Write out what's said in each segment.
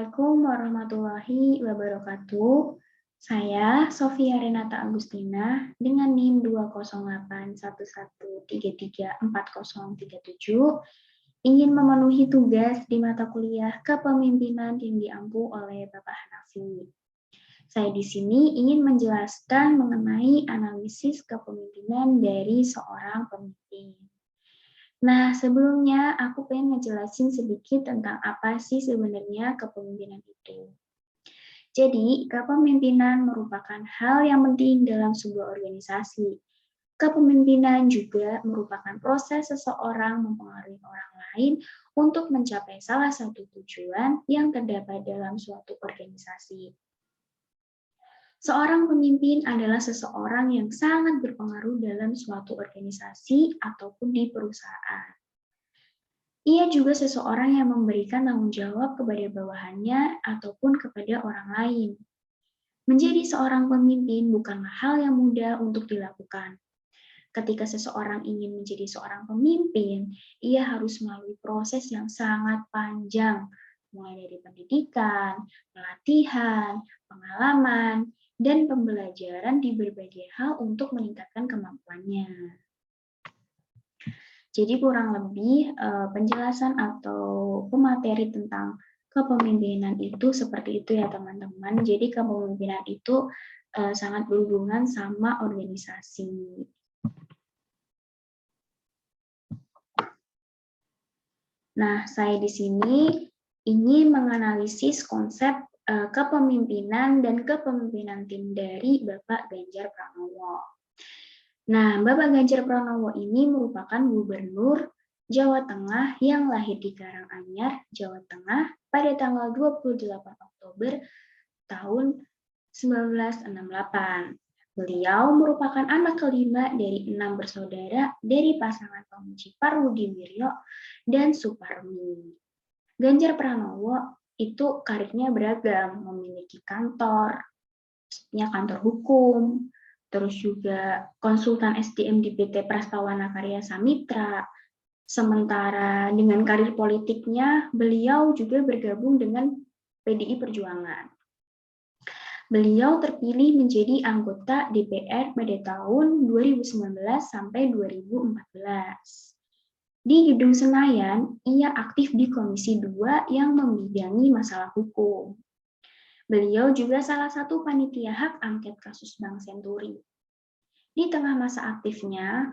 Assalamualaikum warahmatullahi wabarakatuh. Saya Sofia Renata Agustina dengan NIM 20811334037 ingin memenuhi tugas di mata kuliah Kepemimpinan yang diampu oleh Bapak Hanafi. Saya di sini ingin menjelaskan mengenai analisis kepemimpinan dari seorang pemimpin. Nah, sebelumnya aku pengen ngejelasin sedikit tentang apa sih sebenarnya kepemimpinan itu. Jadi, kepemimpinan merupakan hal yang penting dalam sebuah organisasi. Kepemimpinan juga merupakan proses seseorang mempengaruhi orang lain untuk mencapai salah satu tujuan yang terdapat dalam suatu organisasi. Seorang pemimpin adalah seseorang yang sangat berpengaruh dalam suatu organisasi ataupun di perusahaan. Ia juga seseorang yang memberikan tanggung jawab kepada bawahannya ataupun kepada orang lain. Menjadi seorang pemimpin bukanlah hal yang mudah untuk dilakukan. Ketika seseorang ingin menjadi seorang pemimpin, ia harus melalui proses yang sangat panjang, mulai dari pendidikan, pelatihan, pengalaman, dan pembelajaran di berbagai hal untuk meningkatkan kemampuannya. Jadi kurang lebih penjelasan atau pemateri tentang kepemimpinan itu seperti itu ya teman-teman. Jadi kepemimpinan itu sangat berhubungan sama organisasi. Nah, saya di sini ingin menganalisis konsep kepemimpinan dan kepemimpinan tim dari Bapak Ganjar Pranowo. Nah, Bapak Ganjar Pranowo ini merupakan gubernur Jawa Tengah yang lahir di Karanganyar, Jawa Tengah pada tanggal 28 Oktober tahun 1968. Beliau merupakan anak kelima dari 6 bersaudara dari pasangan Pamuji Parwudi Wiryo dan Suparmi. Ganjar Pranowo itu karirnya beragam, memiliki kantor hukum, terus juga konsultan SDM di PT Prastawana Karya Samitra. Sementara dengan karir politiknya, beliau juga bergabung dengan PDI Perjuangan. Beliau terpilih menjadi anggota DPR pada tahun 2019 sampai 2014. Di Gedung Senayan, ia aktif di Komisi 2 yang membidangi masalah hukum. Beliau juga salah satu panitia hak angket kasus Bank Senturi. Di tengah masa aktifnya,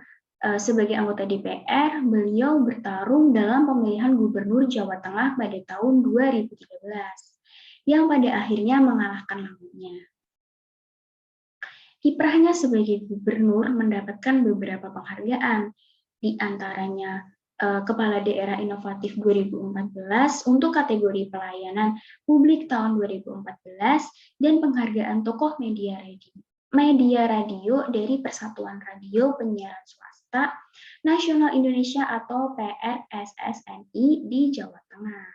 sebagai anggota DPR, beliau bertarung dalam pemilihan gubernur Jawa Tengah pada tahun 2013, yang pada akhirnya mengalahkan lawannya. Kiprahnya sebagai gubernur mendapatkan beberapa penghargaan, di antaranya Kepala Daerah Inovatif 2014 untuk kategori pelayanan publik tahun 2014 dan penghargaan tokoh media radio dari Persatuan Radio Penyiaran Swasta Nasional Indonesia atau PRSSNI di Jawa Tengah.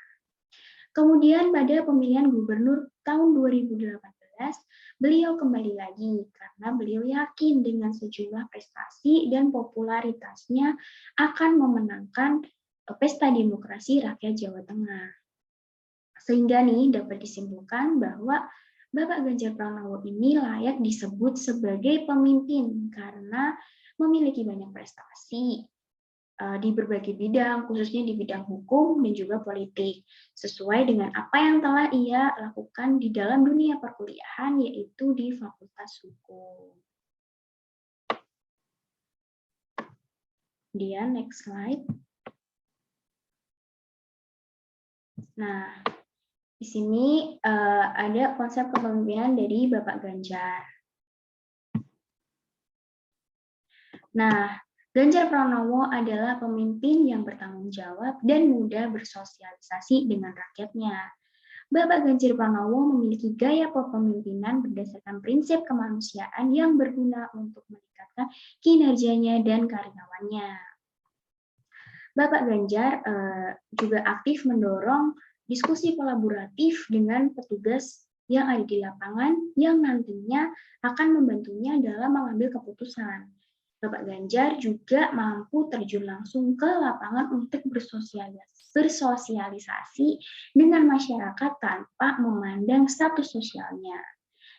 Kemudian pada pemilihan gubernur tahun 2018, beliau kembali lagi karena beliau yakin dengan sejumlah prestasi dan popularitasnya akan memenangkan pesta demokrasi rakyat Jawa Tengah. Sehingga nih dapat disimpulkan bahwa Bapak Ganjar Pranowo ini layak disebut sebagai pemimpin karena memiliki banyak prestasi di berbagai bidang, khususnya di bidang hukum dan juga politik, sesuai dengan apa yang telah ia lakukan di dalam dunia perkuliahan, yaitu di Fakultas Hukum. Kemudian, next slide. Nah, di sini ada konsep kepemimpinan dari Bapak Ganjar. Nah, Ganjar Pranowo adalah pemimpin yang bertanggung jawab dan mudah bersosialisasi dengan rakyatnya. Bapak Ganjar Pranowo memiliki gaya kepemimpinan berdasarkan prinsip kemanusiaan yang berguna untuk meningkatkan kinerjanya dan karyawannya. Bapak Ganjar juga aktif mendorong diskusi kolaboratif dengan petugas yang ada di lapangan yang nantinya akan membantunya dalam mengambil keputusan. Bapak Ganjar juga mampu terjun langsung ke lapangan untuk bersosialisasi bersosialisasi dengan masyarakat tanpa memandang status sosialnya.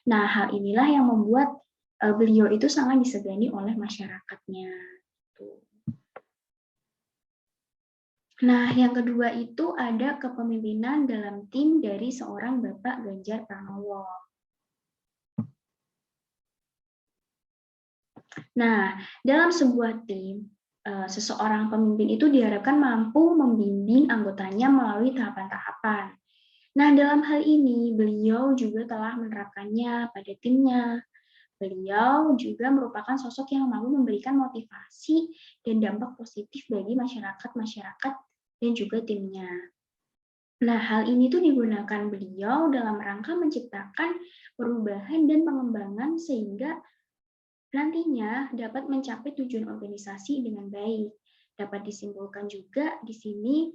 Nah, hal inilah yang membuat beliau itu sangat disegani oleh masyarakatnya. Nah, yang kedua itu ada kepemimpinan dalam tim dari seorang Bapak Ganjar Pranowo. Nah, dalam sebuah tim, seseorang pemimpin itu diharapkan mampu membimbing anggotanya melalui tahapan-tahapan. Nah, dalam hal ini beliau juga telah menerapkannya pada timnya. Beliau juga merupakan sosok yang mampu memberikan motivasi dan dampak positif bagi masyarakat dan juga timnya. Nah, hal ini tuh digunakan beliau dalam rangka menciptakan perubahan dan pengembangan sehingga nantinya dapat mencapai tujuan organisasi dengan baik. Dapat disimpulkan juga di sini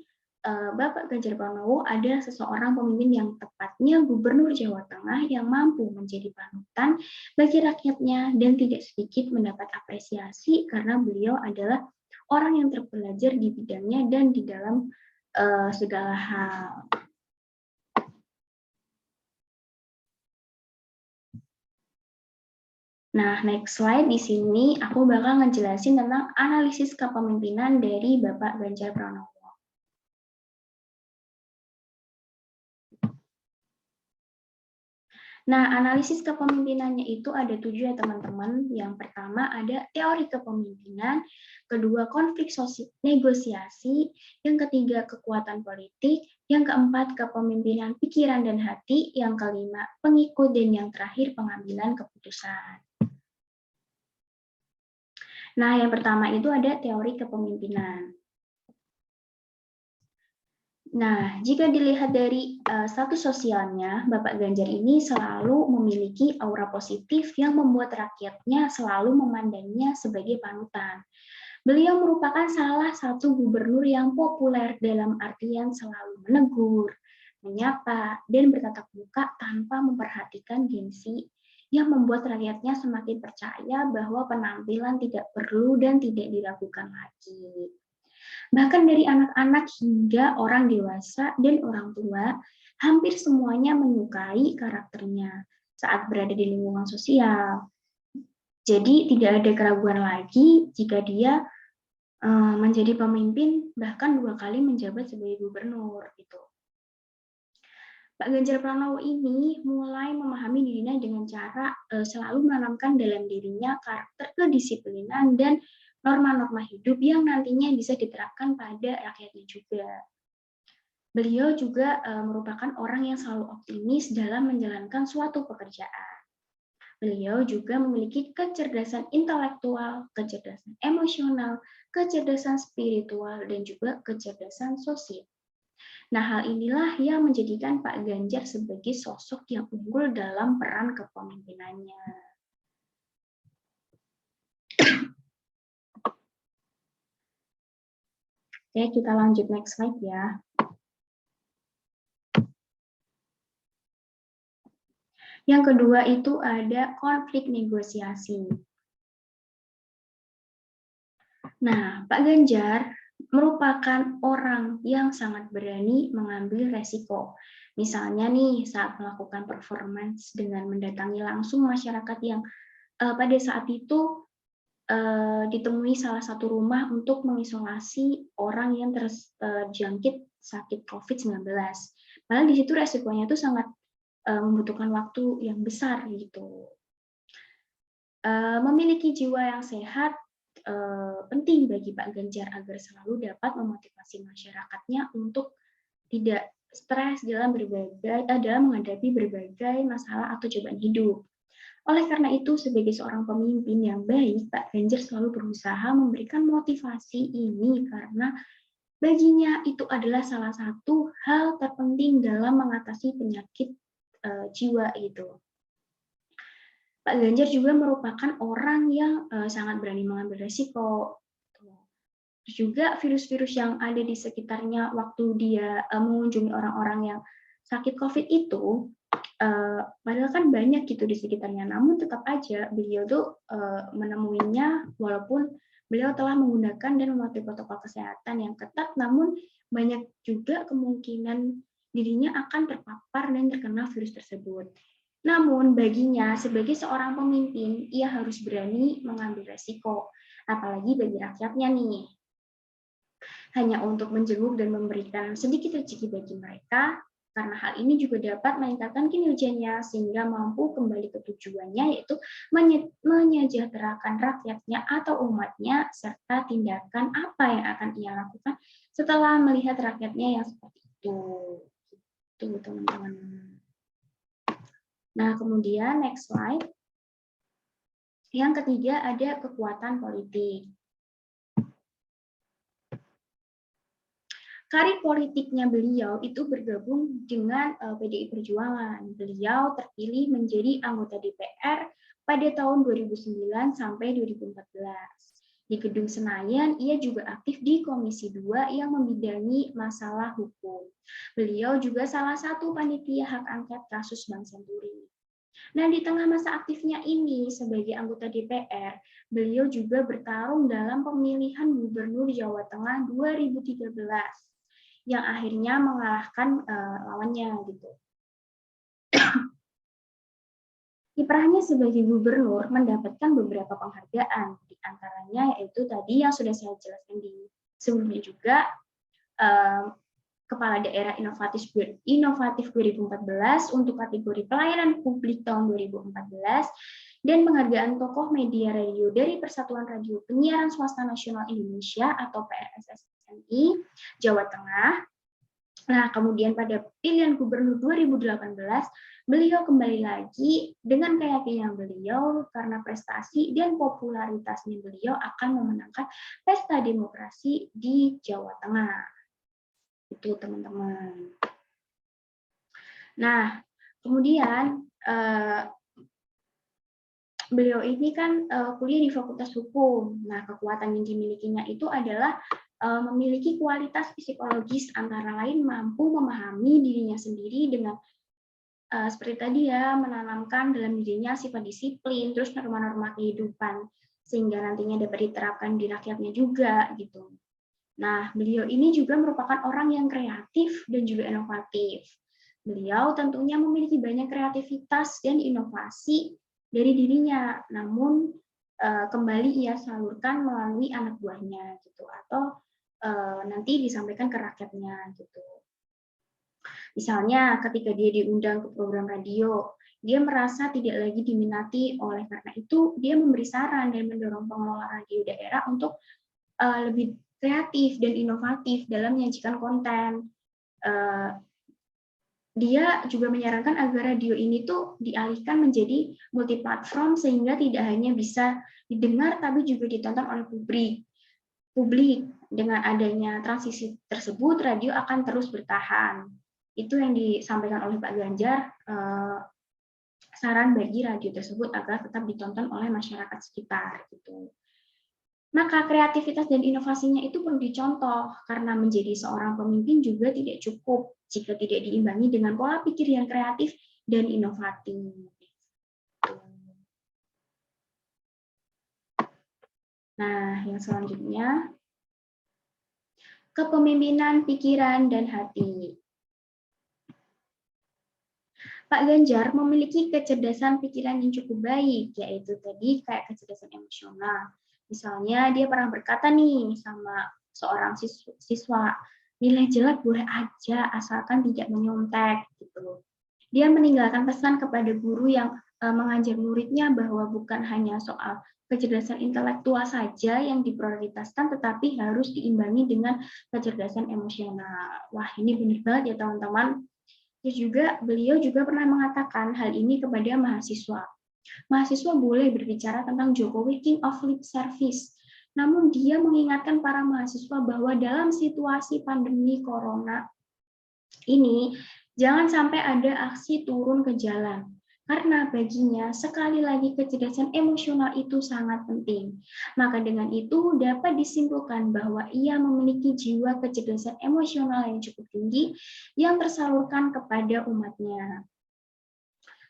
Bapak Ganjar Pranowo adalah seseorang pemimpin yang tepatnya Gubernur Jawa Tengah yang mampu menjadi panutan bagi rakyatnya dan tidak sedikit mendapat apresiasi karena beliau adalah orang yang terpelajar di bidangnya dan di dalam segala hal. Nah, next slide di sini aku bakal ngejelasin tentang analisis kepemimpinan dari Bapak Ganjar Pranowo. Nah, analisis kepemimpinannya itu ada 7 ya teman-teman. Yang pertama ada teori kepemimpinan, kedua konflik negosiasi, yang ketiga kekuatan politik, yang keempat kepemimpinan pikiran dan hati, yang kelima pengikut, dan yang terakhir pengambilan keputusan. Nah, yang pertama itu ada teori kepemimpinan. Nah, jika dilihat dari status sosialnya, Bapak Ganjar ini selalu memiliki aura positif yang membuat rakyatnya selalu memandangnya sebagai panutan. Beliau merupakan salah satu gubernur yang populer dalam artian selalu menegur, menyapa, dan bertatap muka tanpa memperhatikan gengsi yang membuat rakyatnya semakin percaya bahwa penampilan tidak perlu dan tidak diragukan lagi. Bahkan dari anak-anak hingga orang dewasa dan orang tua, hampir semuanya menyukai karakternya saat berada di lingkungan sosial. Jadi tidak ada keraguan lagi jika dia menjadi pemimpin, bahkan 2 kali menjabat sebagai gubernur gitu. Pak Ganjar Pranowo ini mulai memahami dirinya dengan cara selalu menanamkan dalam dirinya karakter kedisiplinan dan norma-norma hidup yang nantinya bisa diterapkan pada rakyatnya juga. Beliau juga merupakan orang yang selalu optimis dalam menjalankan suatu pekerjaan. Beliau juga memiliki kecerdasan intelektual, kecerdasan emosional, kecerdasan spiritual, dan juga kecerdasan sosial. Nah, hal inilah yang menjadikan Pak Ganjar sebagai sosok yang unggul dalam peran kepemimpinannya. Oke, kita lanjut next slide ya. Yang kedua itu ada konflik negosiasi. Nah, Pak Ganjar merupakan orang yang sangat berani mengambil resiko. Misalnya nih, saat melakukan performance dengan mendatangi langsung masyarakat yang pada saat itu ditemui salah satu rumah untuk mengisolasi orang yang terjangkit sakit COVID-19. Padahal di situ resikonya itu sangat membutuhkan waktu yang besar gitu. Memiliki jiwa yang sehat penting bagi Pak Ganjar agar selalu dapat memotivasi masyarakatnya untuk tidak stres dalam menghadapi berbagai masalah atau cobaan hidup. Oleh karena itu, sebagai seorang pemimpin yang baik, Pak Ganjar selalu berusaha memberikan motivasi ini karena baginya itu adalah salah satu hal terpenting dalam mengatasi penyakit jiwa itu. Pak Ganjar juga merupakan orang yang sangat berani mengambil resiko. Terus juga virus-virus yang ada di sekitarnya waktu dia mengunjungi orang-orang yang sakit COVID itu, padahal kan banyak gitu di sekitarnya, namun tetap aja beliau tuh menemuinya walaupun Beliau telah menggunakan dan mematuhi protokol kesehatan yang ketat, namun banyak juga kemungkinan dirinya akan terpapar dan terkena virus tersebut. Namun baginya sebagai seorang pemimpin, ia harus berani mengambil resiko, apalagi bagi rakyatnya nih. Hanya untuk menjenguk dan memberikan sedikit rezeki bagi mereka, karena hal ini juga dapat meningkatkan kinerjanya sehingga mampu kembali ke tujuannya, yaitu menyejahterakan rakyatnya atau umatnya, serta tindakan apa yang akan ia lakukan setelah melihat rakyatnya yang seperti itu. Itu teman-teman. Nah, kemudian next slide. Yang ketiga ada kekuatan politik. Karir politiknya beliau itu bergabung dengan PDI Perjuangan. Beliau terpilih menjadi anggota DPR pada tahun 2009 sampai 2014. Di Gedung Senayan, ia juga aktif di Komisi 2 yang membidangi masalah hukum. Beliau juga salah satu panitia hak angket kasus Bank Senturi. Nah, di tengah masa aktifnya ini sebagai anggota DPR, beliau juga bertarung dalam pemilihan Gubernur Jawa Tengah 2013 yang akhirnya mengalahkan lawannya gitu. Kiprahnya sebagai gubernur mendapatkan beberapa penghargaan, di antaranya yaitu tadi yang sudah saya jelaskan di sebelumnya juga, Kepala Daerah Inovatif 2014 untuk kategori pelayanan publik tahun 2014, dan penghargaan tokoh media radio dari Persatuan Radio Penyiaran Swasta Nasional Indonesia atau PRSSNI Jawa Tengah. Nah, kemudian pada pilihan gubernur 2018, beliau kembali lagi dengan keyakinan beliau karena prestasi dan popularitasnya beliau akan memenangkan pesta demokrasi di Jawa Tengah. Itu teman-teman. Nah, kemudian beliau ini kan kuliah di Fakultas Hukum. Nah, kekuatan yang dimilikinya itu adalah memiliki kualitas psikologis, antara lain mampu memahami dirinya sendiri dengan seperti tadi ya, menanamkan dalam dirinya sifat disiplin, terus norma-norma kehidupan, sehingga nantinya dapat diterapkan di rakyatnya juga gitu. Nah, beliau ini juga merupakan orang yang kreatif dan juga inovatif. Beliau tentunya memiliki banyak kreativitas dan inovasi dari dirinya, namun kembali ia salurkan melalui anak buahnya gitu, atau nanti disampaikan ke rakyatnya gitu. Misalnya ketika dia diundang ke program radio, dia merasa tidak lagi diminati, oleh karena itu dia memberi saran dan mendorong pengelola radio daerah untuk lebih kreatif dan inovatif dalam menyajikan konten. Dia juga menyarankan agar radio ini tuh dialihkan menjadi multiplatform sehingga tidak hanya bisa didengar tapi juga ditonton oleh publik. Dengan adanya transisi tersebut, radio akan terus bertahan. Itu yang disampaikan oleh Pak Ganjar, saran bagi radio tersebut agar tetap ditonton oleh masyarakat sekitar gitu. Maka kreativitas dan inovasinya itu perlu dicontoh, karena menjadi seorang pemimpin juga tidak cukup jika tidak diimbangi dengan pola pikir yang kreatif dan inovatif. Nah, yang selanjutnya, kepemimpinan pikiran dan hati. Pak Ganjar memiliki kecerdasan pikiran yang cukup baik, yaitu tadi kayak kecerdasan emosional. Misalnya dia pernah berkata nih sama seorang siswa, nilai jelek boleh aja asalkan tidak menyontek gitu. Dia meninggalkan pesan kepada guru yang mengajar muridnya bahwa bukan hanya soal kecerdasan intelektual saja yang diprioritaskan, tetapi harus diimbangi dengan kecerdasan emosional. Wah, ini benar banget ya teman-teman. Terus juga beliau juga pernah mengatakan hal ini kepada mahasiswa. Mahasiswa boleh berbicara tentang Jokowi King of Lip Service, namun dia mengingatkan para mahasiswa bahwa dalam situasi pandemi corona ini jangan sampai ada aksi turun ke jalan. Karena baginya sekali lagi kecerdasan emosional itu sangat penting. Maka dengan itu dapat disimpulkan bahwa ia memiliki jiwa kecerdasan emosional yang cukup tinggi yang tersalurkan kepada umatnya.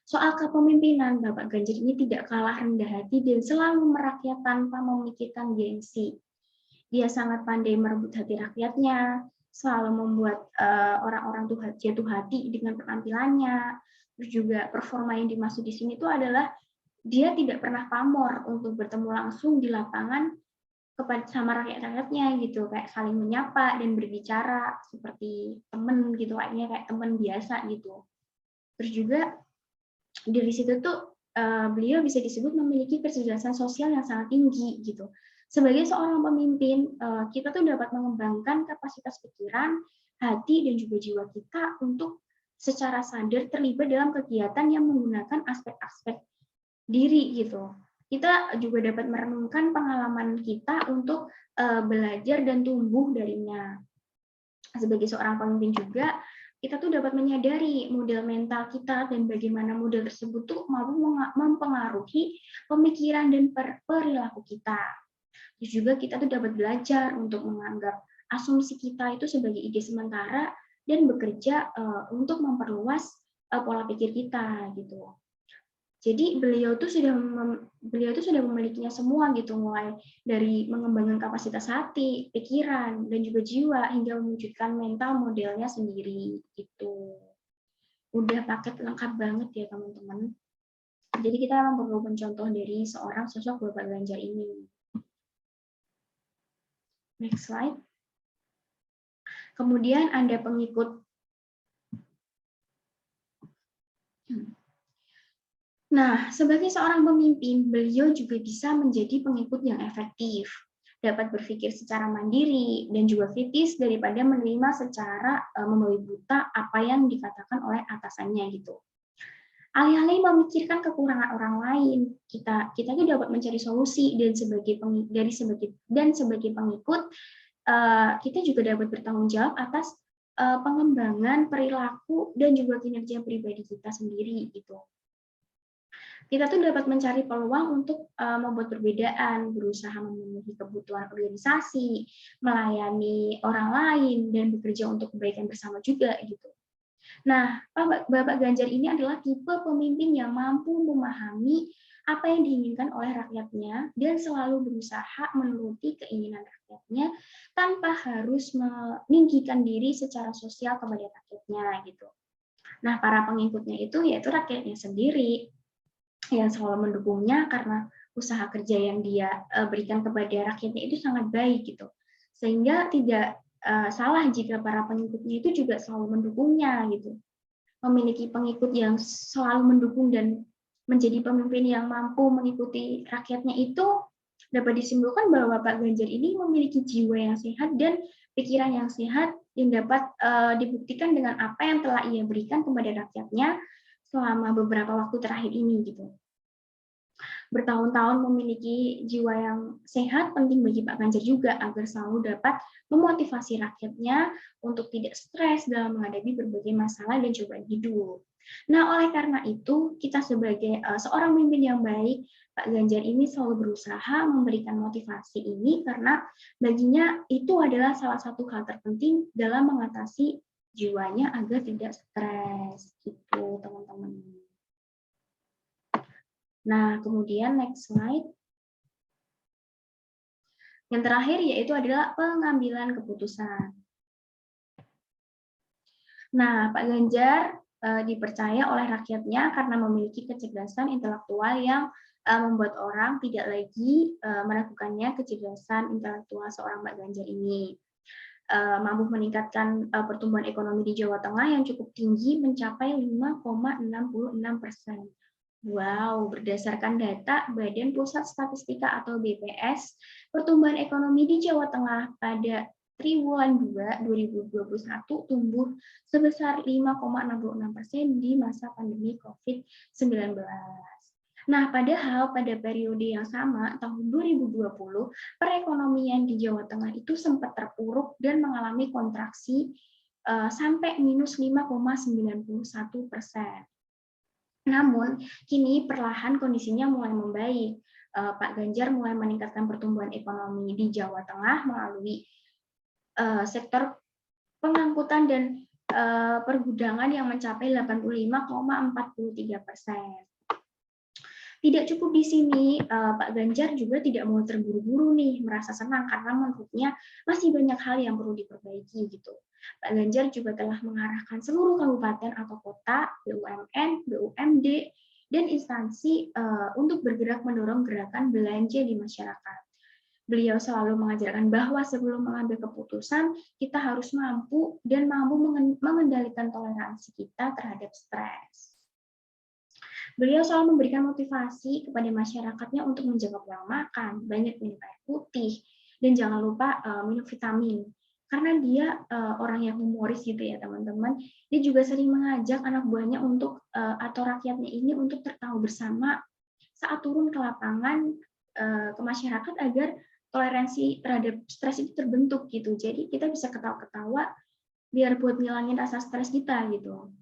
Soal kepemimpinan, Bapak Ganjar ini tidak kalah rendah hati dan selalu merakyat tanpa memikirkan gengsi. Dia sangat pandai merebut hati rakyatnya, selalu membuat orang-orang tuh jatuh hati dengan penampilannya. Terus juga performa yang dimaksud di sini itu adalah dia tidak pernah pamor untuk bertemu langsung di lapangan kepada sama rakyat-rakyatnya gitu, kayak saling menyapa dan berbicara seperti teman gitu, kayaknya kayak teman biasa gitu. Terus juga dari situ tuh beliau bisa disebut memiliki kecerdasan sosial yang sangat tinggi gitu. Sebagai seorang pemimpin, kita tuh dapat mengembangkan kapasitas pikiran, hati, dan juga jiwa kita untuk secara sadar terlibat dalam kegiatan yang menggunakan aspek-aspek diri gitu. Kita juga dapat merenungkan pengalaman kita untuk belajar dan tumbuh darinya. Sebagai seorang pemimpin juga, kita tuh dapat menyadari model mental kita dan bagaimana model tersebut tuh mampu mempengaruhi pemikiran dan perilaku kita. Terus juga kita tuh dapat belajar untuk menganggap asumsi kita itu sebagai ide sementara dan bekerja untuk memperluas pola pikir kita gitu. Jadi beliau tuh sudah memilikinya semua gitu, mulai dari mengembangkan kapasitas hati, pikiran, dan juga jiwa hingga mewujudkan mental modelnya sendiri gitu. Udah paket lengkap banget ya teman-teman. Jadi kita memang perlu mencontoh dari seorang sosok Bapak Ganjar ini. Next slide. Kemudian ada pengikut. Nah, sebagai seorang pemimpin, beliau juga bisa menjadi pengikut yang efektif, dapat berpikir secara mandiri, dan juga kritis daripada menerima secara membabi buta apa yang dikatakan oleh atasannya gitu. Alih-alih memikirkan kekurangan orang lain, kita tuh dapat mencari solusi dan sebagai pengikut, kita juga dapat bertanggung jawab atas pengembangan perilaku dan juga kinerja pribadi kita sendiri gitu. Kita tuh dapat mencari peluang untuk membuat perbedaan, berusaha memenuhi kebutuhan organisasi, melayani orang lain, dan bekerja untuk kebaikan bersama juga gitu. Nah, Bapak Ganjar ini adalah tipe pemimpin yang mampu memahami apa yang diinginkan oleh rakyatnya dan selalu berusaha menuruti keinginan rakyatnya tanpa harus meninggikan diri secara sosial kepada rakyatnya gitu. Nah, para pengikutnya itu yaitu rakyatnya sendiri yang selalu mendukungnya karena usaha kerja yang dia berikan kepada rakyatnya itu sangat baik gitu. Sehingga tidak salah jika para pengikutnya itu juga selalu mendukungnya gitu. Memiliki pengikut yang selalu mendukung dan menjadi pemimpin yang mampu mengikuti rakyatnya itu dapat disimpulkan bahwa Pak Ganjar ini memiliki jiwa yang sehat dan pikiran yang sehat yang dapat dibuktikan dengan apa yang telah ia berikan kepada rakyatnya selama beberapa waktu terakhir ini gitu. Bertahun-tahun memiliki jiwa yang sehat penting bagi Pak Ganjar juga agar selalu dapat memotivasi rakyatnya untuk tidak stres dalam menghadapi berbagai masalah dan cobaan hidup. Nah, oleh karena itu, kita sebagai seorang pemimpin yang baik, Pak Ganjar ini selalu berusaha memberikan motivasi ini karena baginya itu adalah salah satu hal terpenting dalam mengatasi jiwanya agar tidak stres gitu, teman-teman. Nah, kemudian next slide. Yang terakhir yaitu adalah pengambilan keputusan. Nah, Pak Ganjar dipercaya oleh rakyatnya karena memiliki kecerdasan intelektual yang membuat orang tidak lagi meragukannya kecerdasan intelektual seorang Pak Ganjar ini. Mampu meningkatkan pertumbuhan ekonomi di Jawa Tengah yang cukup tinggi mencapai 5,66%. Wow, berdasarkan data Badan Pusat Statistika atau BPS, pertumbuhan ekonomi di Jawa Tengah pada triwulan 2 2021 tumbuh sebesar 5,66% di masa pandemi COVID-19. Nah, padahal pada periode yang sama, tahun 2020, perekonomian di Jawa Tengah itu sempat terpuruk dan mengalami kontraksi sampai minus 5,91%. Namun, kini perlahan kondisinya mulai membaik. Pak Ganjar mulai meningkatkan pertumbuhan ekonomi di Jawa Tengah melalui sektor pengangkutan dan pergudangan yang mencapai 85,43%. Tidak cukup di sini, Pak Ganjar juga tidak mau terburu-buru nih merasa senang karena menurutnya masih banyak hal yang perlu diperbaiki gitu. Pak Ganjar juga telah mengarahkan seluruh kabupaten atau kota, BUMN, BUMD, dan instansi untuk bergerak mendorong gerakan belanja di masyarakat. Beliau selalu mengajarkan bahwa sebelum mengambil keputusan, kita harus mampu mengendalikan toleransi kita terhadap stres. Beliau selalu memberikan motivasi kepada masyarakatnya untuk menjaga pola makan, banyak minum air putih, dan jangan lupa minum vitamin. Karena dia orang yang humoris gitu ya teman-teman. Dia juga sering mengajak anak buahnya untuk atau rakyatnya ini untuk tertawa bersama saat turun ke lapangan ke masyarakat agar toleransi terhadap stres itu terbentuk gitu. Jadi kita bisa ketawa-ketawa biar buat ngilangin rasa stres kita gitu.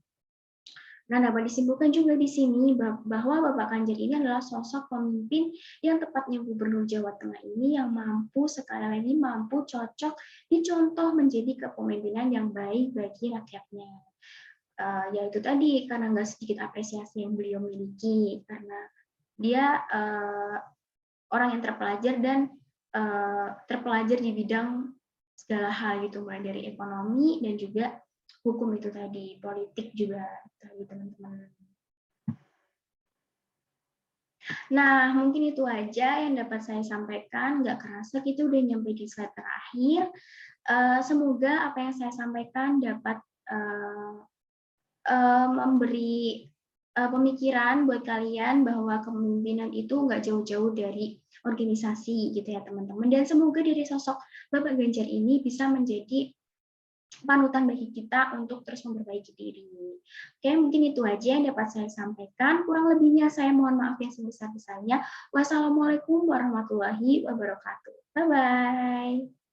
Nah, dapat disimpulkan juga di sini bahwa Bapak Ganjar ini adalah sosok pemimpin yang tepatnya Gubernur Jawa Tengah ini yang mampu sekali lagi mampu cocok dicontoh menjadi kepemimpinan yang baik bagi rakyatnya. Yaitu tadi karena nggak sedikit apresiasi yang beliau miliki karena dia orang yang terpelajar dan terpelajar di bidang segala hal gitu mulai dari ekonomi dan juga hukum itu tadi, politik juga tadi teman-teman. Nah, mungkin itu aja yang dapat saya sampaikan. Nggak kerasa kita udah nyampe di slide terakhir. Semoga apa yang saya sampaikan dapat memberi pemikiran buat kalian bahwa kepemimpinan itu nggak jauh-jauh dari organisasi gitu ya teman-teman. Dan semoga dari sosok Bapak Ganjar ini bisa menjadi panutan bagi kita untuk terus memperbaiki diri. Oke, mungkin itu aja yang dapat saya sampaikan. Kurang lebihnya saya mohon maaf yang sebesar-besarnya. Wassalamualaikum warahmatullahi wabarakatuh. Bye-bye.